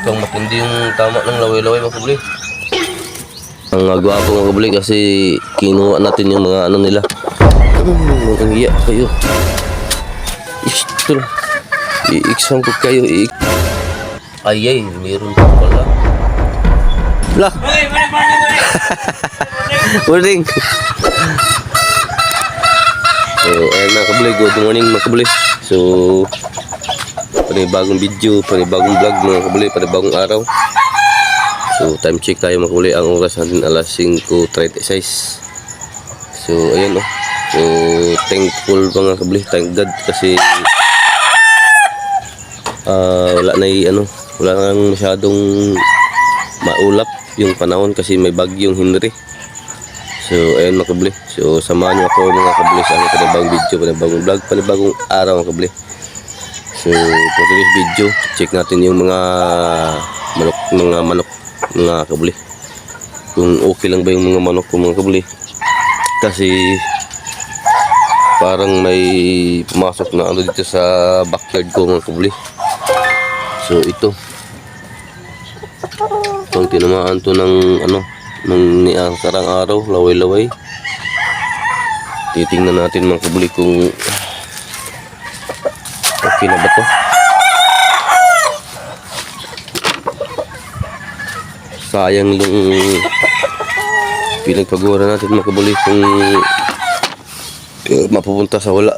Mukhang matindi yung tama ng laway-laway mga kabuli. Ang gwapo mga kabuli kasi kinuha natin yung mga ano nila. Ang iya kayo. Istol. I-exam ko kayo. Ayay, meron pa pala. Lah. Morning. So, ayan mga kabuli. Good morning mga kabuli. So, panibagong video, panibagong vlog mga kabuli, panibagong araw. So time check tayo mga kabuli. Ang oras natin alas 5:36. So ayan o. So thankful mga kabuli, thank God kasi wala nang masyadong maulap yung panahon kasi may bagyong Henry. So ayan mga kabuli. So samahan nyo ako mga kabuli sa aking panibagong video, panibagong vlog, panibagong araw mga kabuli. So for today's video, check natin yung mga manok mga kabuli, kung okay lang ba yung mga manok ko mga kabuli, kasi parang may pumasok na ano dito sa backyard ko mga kabuli. So ito itong tinamaan to ng ano nung niasarang araw, laway-laway. Titingnan natin mga kabuli kung okay na ba to. Sayang yung pinagpagura natin mga kabuli kung mapupunta sa wala.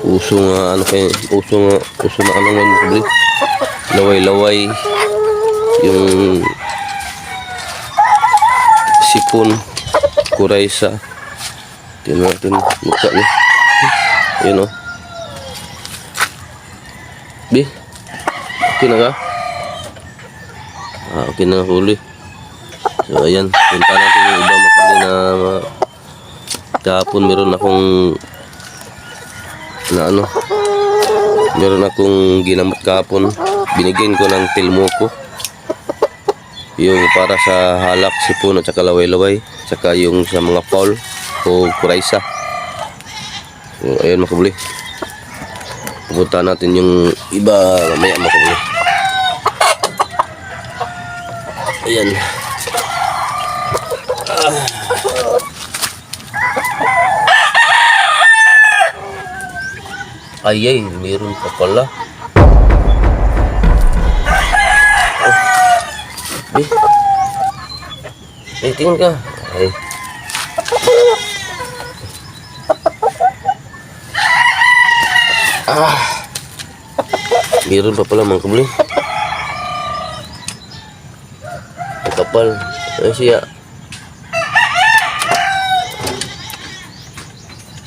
Uso nga ano kayo, uso na ano nga mga kabuli, laway-laway yung sipon, kuraysa. Tingnan natin mukha niya. Ayan o. Bi, okay na ka? Okay na huli. So ayan, punta natin yung iba makuli na kahapon meron akong ginamot kahapon. Binigyan ko ng tilmoko, yung para sa halak, sipon at saka laway-laway, saka yung sa mga fowl o kuraysa. So ayan makabuli, pupunta natin yung iba mamaya makabuli. Ayan. Ayay, meron pa pala. Tingnan ka. Ay. Meron pa pala mga kabuli. Ang kapal. Ay siya.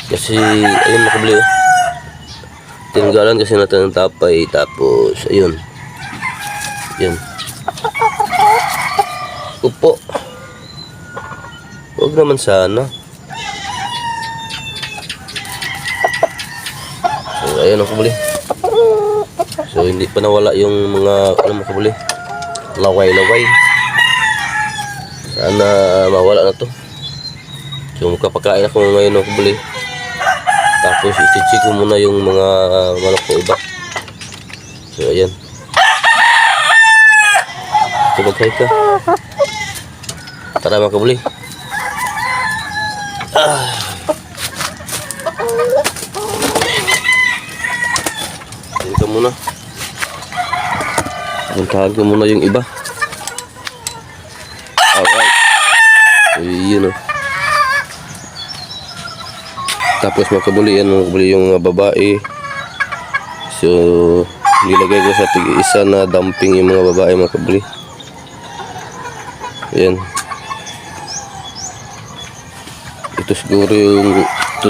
Kasi ayun mga kabuli. Tinanggalan kasi natin ng tapay. Tapos ayun. Ayun. Upo. Huwag naman sana. So ayun mga kabuli. So hindi pa nawala yung mga mga kabuli, laway-laway. Sana mawala na to. So magkapakain ako ngayon mga kabuli. Tapos i-check ko muna yung mga manok ko iba. So ayan. Sabagay ka. Tara mga kabuli. Ayan ka muna. Puntahan ko muna yung iba. Alright. Ayun o. Tapos makabuli yan, makabuli yung mga babae. So nilagay ko sa tig-isa na dumping yung mga babae makabuli. Ayan. Ito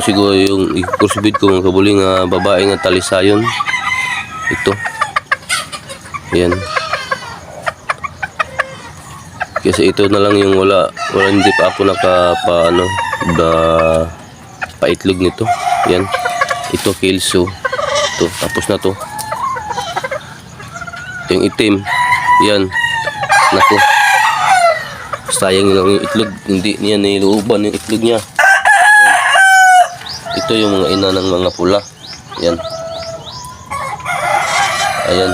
siguro yung i-kursbid ko mga kabuli nga babae nga talisayon. Ito. Ayan. Kasi ito na lang yung wala hindi pa ako paitlog nito. Yan. Ito kilso. Ito, tapos na to. Ito yung itim. Yan. Naku. Sayang lang yung itlog. Hindi niya nilooban yung itlog niya. Yan. Ito yung mga ina ng mga pula. Yan. Ayan.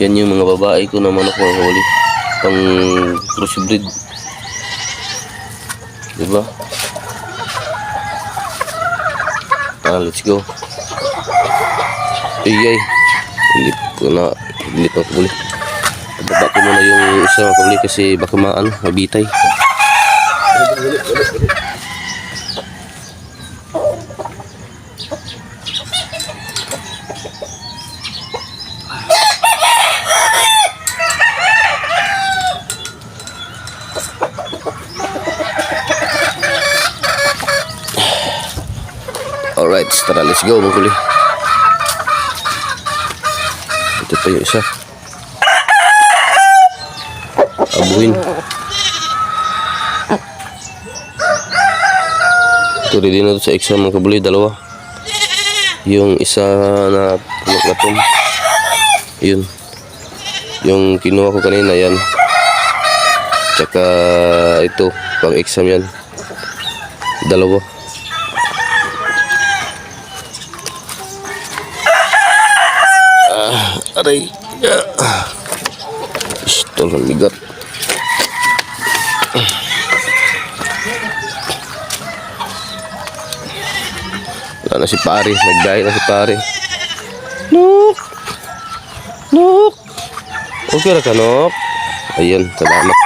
Yan yung mga babae ko na manok mga kabuli. Pang crossbreed. Diba? Let's go. Iyay. Hilip ko na. Hilip mga kabuli. Pababa ko muna yung isa mga kabuli kasi baka mabitay. Alright, tara, let's go mga kabuli. Ito pa yung isa. Abuhin. Ito rin na ito sa exam mga kabuli, dalawa. Yung isa na pumaklatom. Yun. Yung kinuha ko kanina, yan. Tsaka ito, pang exam yan. Dalawa. Aray. Ito lang bigat. Wala na si pare. Naggaya na si pare. Nuk! Nuk! Okay ra ka, Nuk? Ayan, salamat.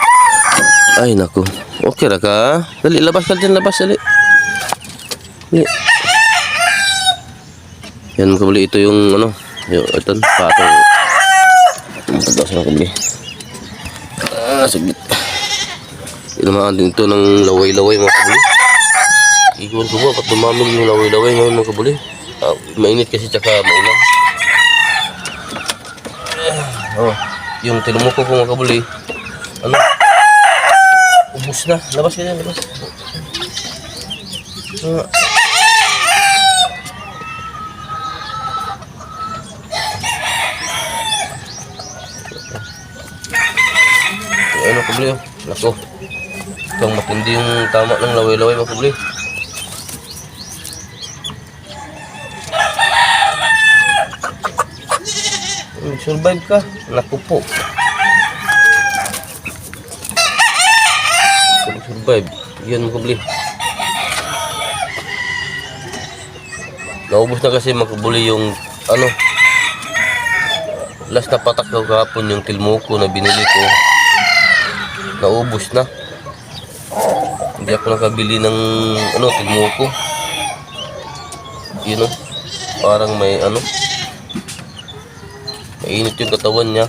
Ay, naku. Okay ra ka? Dali, labas ka dyan. Labas, dali. Dali. Yan, makabali. Ito yung, ano, yung, ito, patong. Pagdaos na kabili. Saglit. Inamaan din ito ng laway-laway mga kabuli. Ikuan ko ba, ba't dumamig yung laway-laway ngayon mga kabuli? Mainit kasi tsaka maulang. Yung tinumuko ko mga kabuli, ano? Ubus na. Labas ka dyan, labas. Ano kabuli oh. Nako. Itong matindi yung tama ng laway-laway mga kabuli. Survive ka. Nako po. Survive. Yan mga kabuli. Naubos na kasi mga kabuli yung ano. Last na patak ko kahapon yung tilmoko na binili ko. Naubos na. Hindi ako nakabili ng ano, tilmoko. Yun o. Parang may ano. Mainit yung katawan niya.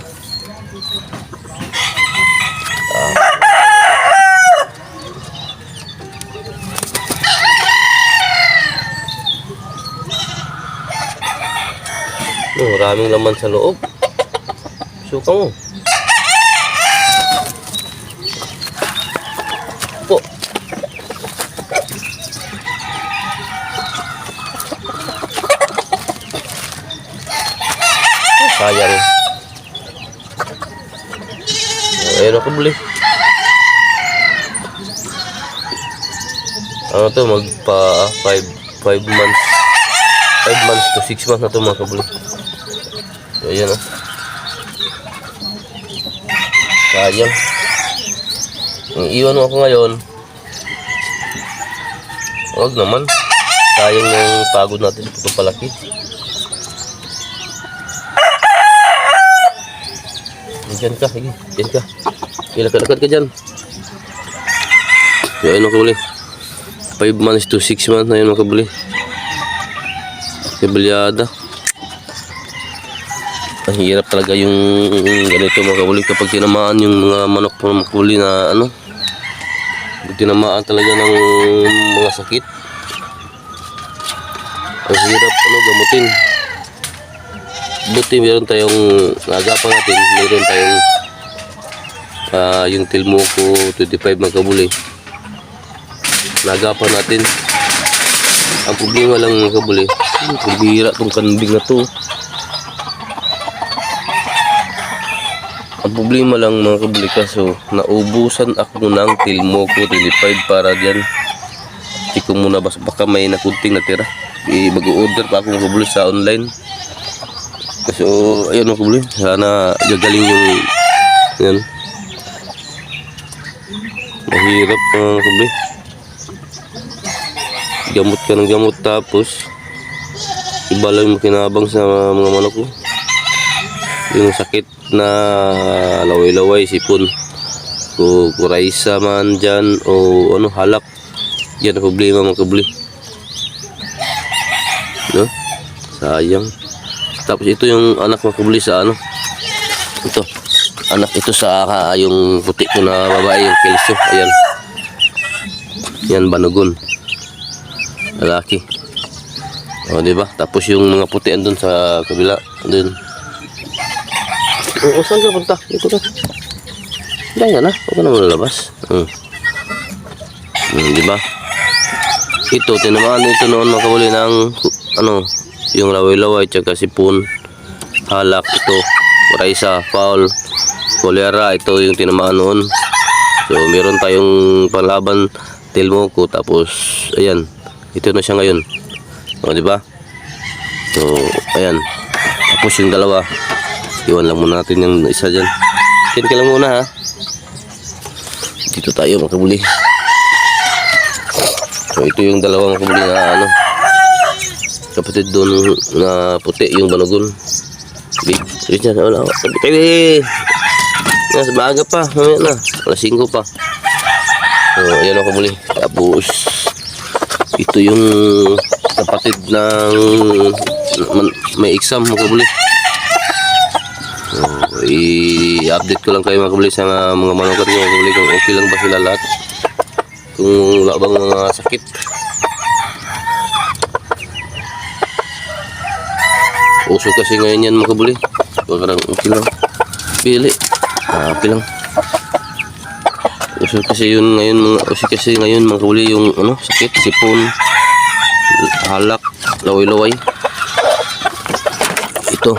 Maraming laman sa loob. Suka mo. Po. Sayang. Ayun ako beli. Ano to, magpa 5 months. 5 months to 6 months na to mga kabuli. So, ayan o. Sayang. Iiwan mo ako ngayon. Huwag naman. Sayang yung pagod natin sa pagpapalaki. Diyan ka, sige. Diyan ka. Lakad-lakad ka dyan. So, ayun mga kabuli. 5 months to 6 months na yun mga kabuli. Kabalyada. Ang hirap talaga yung ganito mga kabuli kapag tinamaan yung mga manok po mga kabuli na ano, tinamaan talaga ng mga sakit. Ang hirap ano gamutin. Buti meron tayong agapan natin, meron tayong yung tilmoko 25 mga kabuli. Nagapan natin. Ang problema lang mga kabuli, pagbihira tong kambing na to. Ang problema lang mga kabuli, kaso naubusan ako ng tilmoko 25 para dyan. Check ko muna baka may nakunting natira. mag-order pa ako mga kabuli sa online. So ayun mga kabuli, sana gagaling yung yan. Mahirap mga kabuli. Gamot ka ng gamot tapos iba lang makinabang sa mga manok ko. Yung sakit na laway-laway, sipon, o kuraysa man dyan, o ano, halak, yan ang problema mga kabuli, no? Sayang. Tapos ito yung anak mga kabuli sa ano, ito anak ito sa yung puti ko na babae, yung kelso, ayan, yan banugon, lalaki, o diba? Tapos yung mga puti andun sa kabila, andun. O, saan ka punta? Dito ka. Dahil na, huwag ka naman lalabas. Diba? Ito, tinamaan ito noon mga kabuli ng ano, yung laway-laway, tsaka sipon, halak, ito, kuraysa, foul, kolera, ito yung tinamaan noon. So, meron tayong panlaban, tilmoko, tapos, ayan, ito na siya ngayon. O, diba? So, ayan. Tapos yung dalawa, iwan lang muna natin yung isa dyan. Kin ka lang muna ha. Dito tayo mga kabuli. So ito yung dalawang kabuli na ano, kapatid doon na puti, yung banugon. Big dyan, wala. Tabi. Nasa maaga pa, mamaya na. Alas 5 pa. So ayan mga kabuli. Tapos ito yung kapatid ng may exam mga kabuli. So, i-update ko lang kayo mga kabuli sa mga manokat ko mga kabuli, kung okay lang ba sila lahat, kung wala bang mga sakit. Uso kasi ngayon yan mga kabuli, parang okay lang, pili, happy lang. Uso kasi yun ngayon mga kabuli, yung ano, sakit, sipon, halak, laway-laway. Ito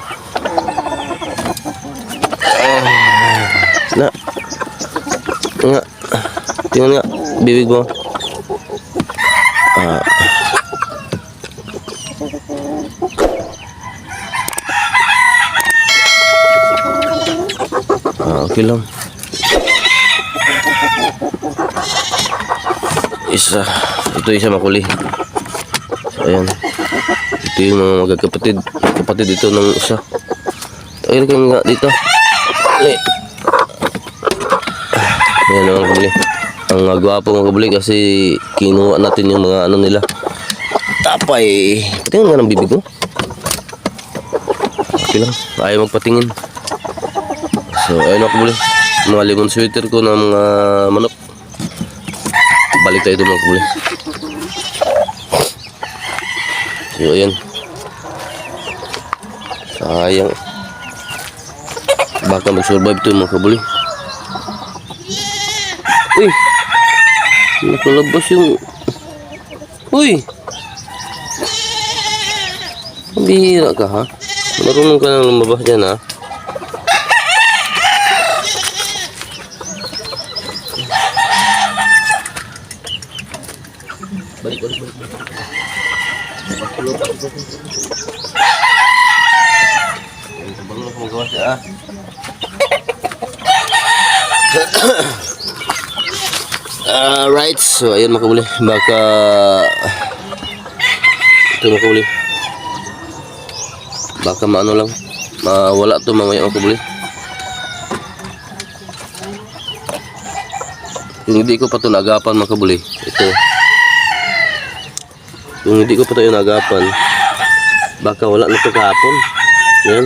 na nga, tingnan nga bibig mo. Okay lang. Ito isa makuli. So, ayan, ito yung mga magkakapatid, kapatid ito ng isa. Ayun ka nga dito. Ayan mga kabuli, ang gwapo mga kabuli kasi kinuha natin yung mga ano nila, tapay. Patingin nga ng bibig mo. Okay lang, ayaw magpatingin. So ayun mga kabuli, mga lemon sweater ko ng mga manok. Balik tayo ito mga kabuli. So ayan, sayang, baka mag-survive ito mga kabuli. Uy, nakalabas yung, uy, bihira ka ha, marunong ka nang lumabas dyan ha. Balik. Bago na kumagawa siya ha. Right, so ayun mga kabuli, baka ito mga kabuli, baka maano lang, mawala to mamaya mga kabuli. Kung hindi ko pa ito nagapan mga kabuli, ito, kung hindi ko pa ito nagapan, baka wala na ito kahapon. Yan,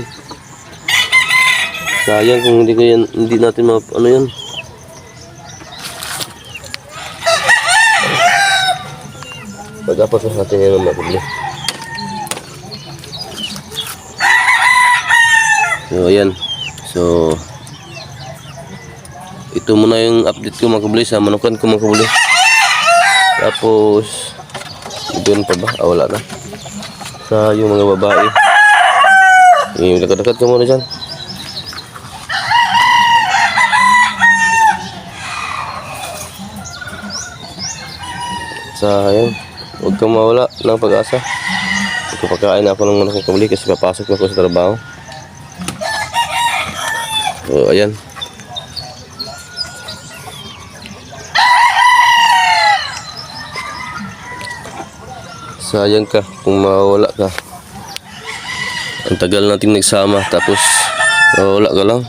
sayang kung hindi natin ano yan. Pagkapas natin yan mga kabuli. So ayan, so ito muna yung update ko mga kabuli sa manukan ko mga kabuli. Tapos doon pa ba? Wala na. Sa yung mga babae, yung dekat-dekat ka muna dyan. Sayang, huwag kang mawala ng pag-asa. Kapakain ako ng manok mga kabuli kasi papasok ako sa trabaho. So ayan. Sayang ka kung mawala ka. Ang tagal nating nagsama tapos mawala ka lang.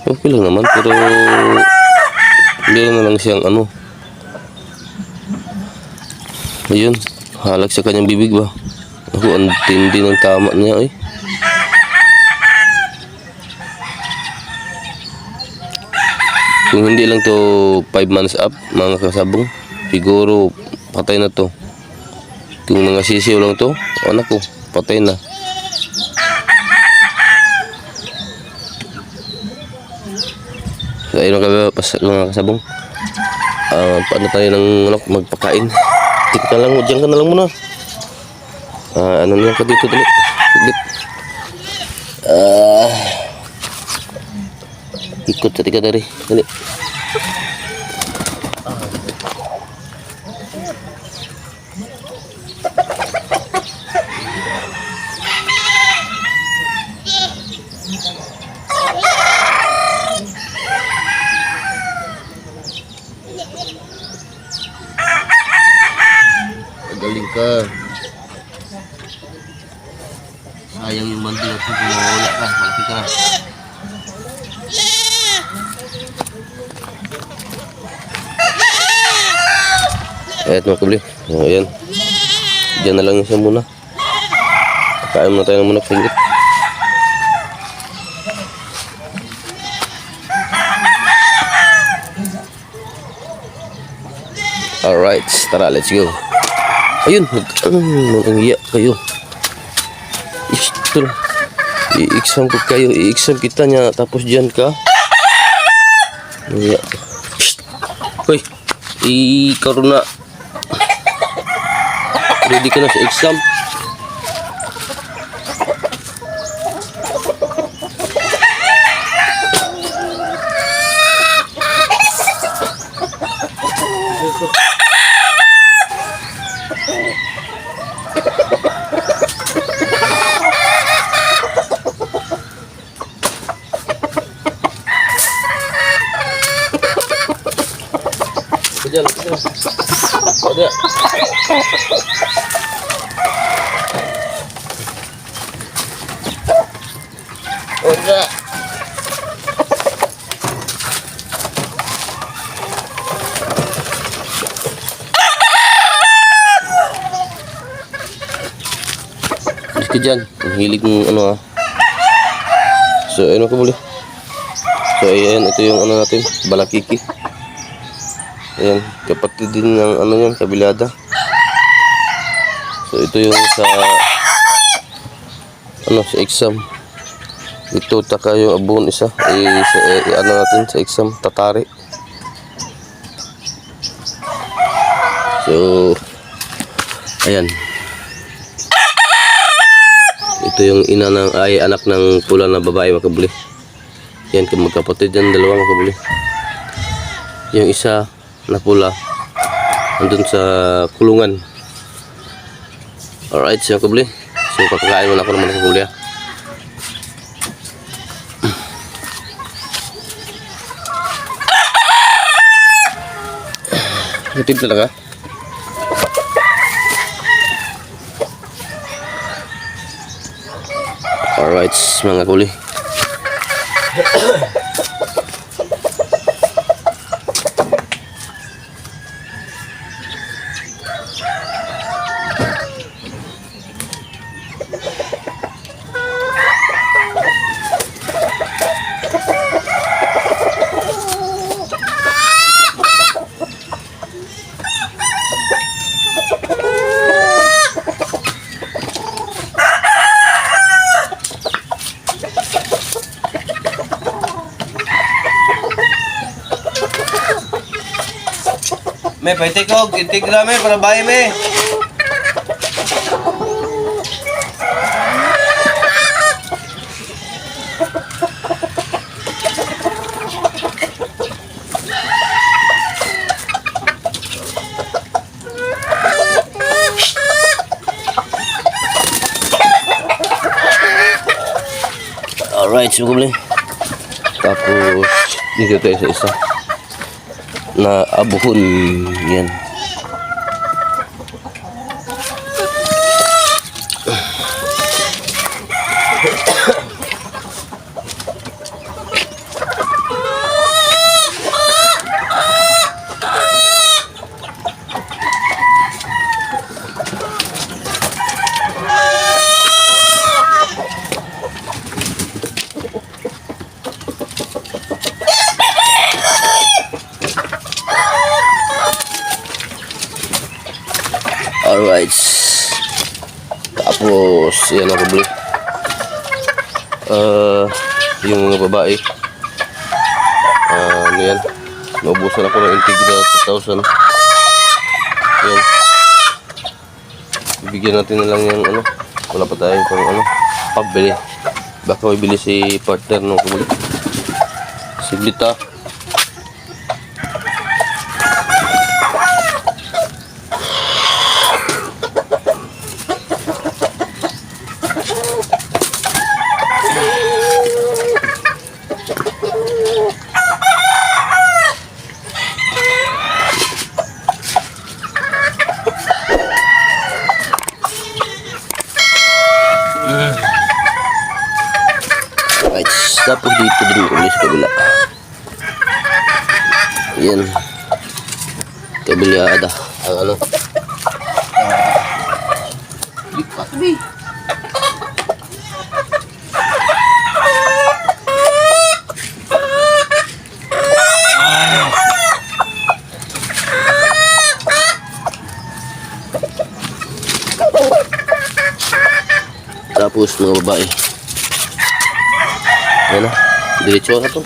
Okay lang naman pero meron na lang siyang ano. Ayun, halag sa kanyang bibig ba. Ako ang tindi ng tama niya eh. Kung hindi lang to 5 months up mga kasabong, siguro patay na to. Kung mga sisiw lang to, anak ko, patay na. So ayun mga kasabong, paano tayo ng manok magpakain. Dito ka lang, dyan ka na lang muna. Ano lang ka dito dali. Ikot sa tika dari. Dali. Galing ka. Sayang yung bandi natin kung mawala ka. Malaki ka na. Ayan mga kabli. Ayan. Diyan na lang siya muna. Kain muna tayo ng manok singgit. Alright. Tara, let's go. Ayun, nag-iya kayo. Ito, i-exam ko kayo, i-exam kita niya, tapos dyan ka. Iya. Hoy, ikaw na. Ready ka na sa exam? Kejar. Ada. Udah. Kejan, hilig ng ano ah. So ano ko boleh. So ayan, ito yung ano natin, balakiki. Ayan, kapatid din ng ano yan, kabilada. So ito yung sa ano, sa exam. Ito taka yung abon isa. Ano natin sa exam, tatari. So ayan. Ito yung ina ng anak ng pula na babae makabuli. Yan, magkapatid yan, dalawa makabuli. Yung isa na pula nandun sa kulungan. Alright, siya makabuli. So pakakain muna ako naman makabuli ah. Natib talaga. Alright, mga kuli. Me, pwede ko, integra me, para bahay me. Alright, so kumuli. Tapos, dito tayo sa isa. Na abuhon. Yan. Alright. Tapos, yan ako beli. Yung mga babae. Ano yan? Naubusan ako ng Integra 2000. Yan. Bibigyan natin na lang yung ano. Wala pa tayo pang ano. Pabili. Baka may bili si partner nung kumuli. Si Blita. Right, tapos dito din ulit sa kabila. Yan. Kabilyada. Ang ano. Tapos mga babae. Yan na. Diretso na to.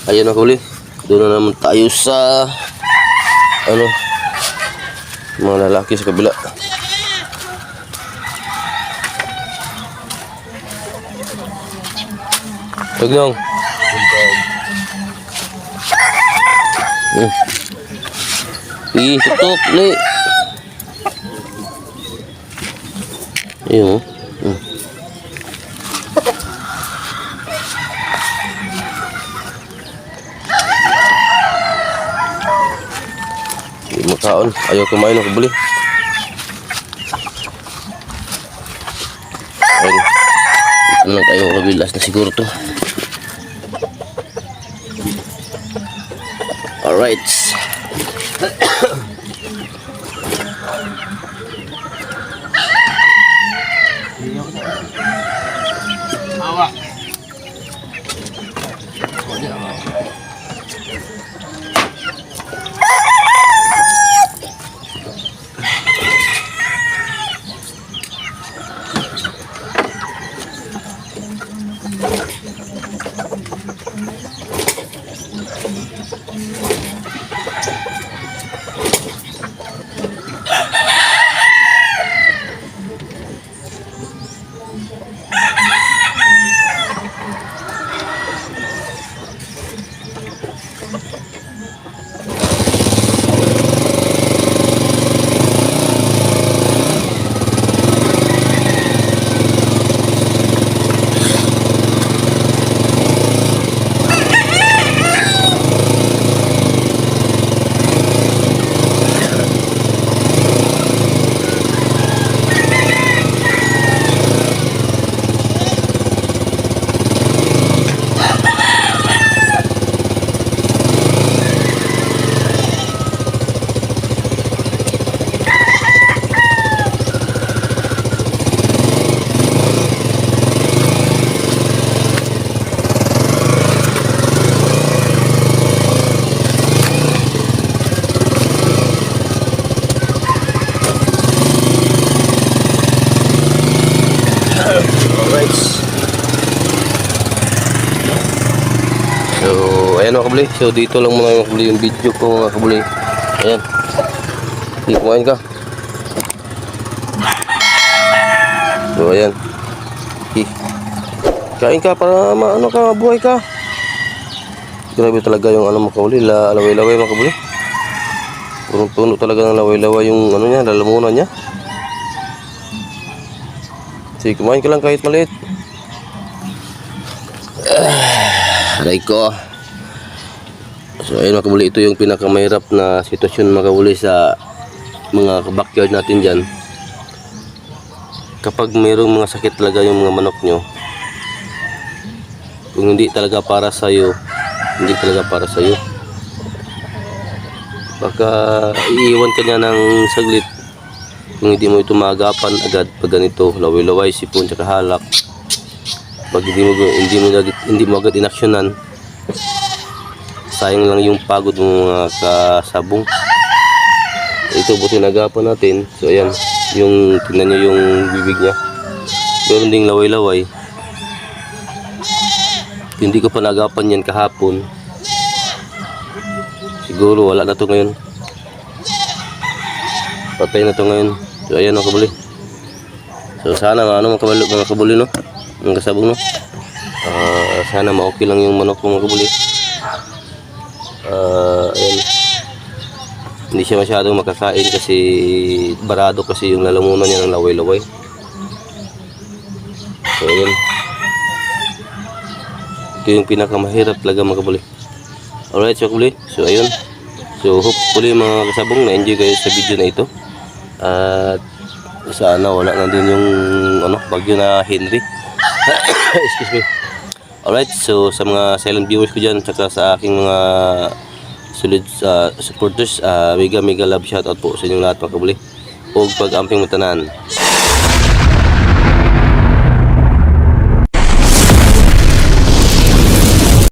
Ayan na huli. Doon na naman tayo sa ano, mga lalaki sa kabila. Tagnong. Tutok ni. Ayun. Makaon, ayaw kumain ako buli. Ayun. Ito lang tayo kabilas na siguro to. Alright. Awa. So, ayan mga kabuli. So, dito lang muna mga kabuli yung video ko mga kabuli. Ayan. Hindi, kumain ka. So, ayan. Kain ka para maano ka, buhay ka. Grabe talaga yung ano mga kabuli, laway-laway mga kabuli. Punong-puno talaga ng laway-laway yung ano niya, lalamunan niya. Sige, kumain ka lang kahit maliit. Aray ko. So ayun mga kabuli, ito yung pinakamahirap na sitwasyon mga kabuli sa mga backyard natin dyan. Kapag mayroong mga sakit talaga yung mga manok nyo, kung hindi talaga para sa'yo, hindi talaga para sa'yo, baka iiwan ka niya ng saglit kung hindi mo ito maagapan agad pag ganito, laway-laway, sipon, tsaka halak. Pag hindi mo agad inaksyonan, sayang lang yung pagod ng mga kasabong. Ito buti nagapan natin. So ayan, yung tingnan nyo yung bibig niya, meron ding laway-laway. Hindi ko pa nagapan yan kahapon, siguro wala na to ngayon, patay na to ngayon. So ayan mga kabuli. So sana ano mga kabuli no, mga kasabong no, sana ma-okay lang yung manok mga kabuli. Ayan, hindi siya masyadong makakain kasi barado kasi yung lalamunan niya ng laway-laway. So ayan, ito yung pinakamahirap talaga mga kabuli. Alright so kabuli, so ayun, so hopefully mga kasabong na-enjoy kayo sa video na ito. At sana wala na din yung ano, bagyo na Henry. Excuse me. Alright, so sa mga silent viewers ko dyan, tsaka sa aking mga solid supporters, mega love shoutout po sa inyong lahat mga kabuli. Huwag pag-amping matanan.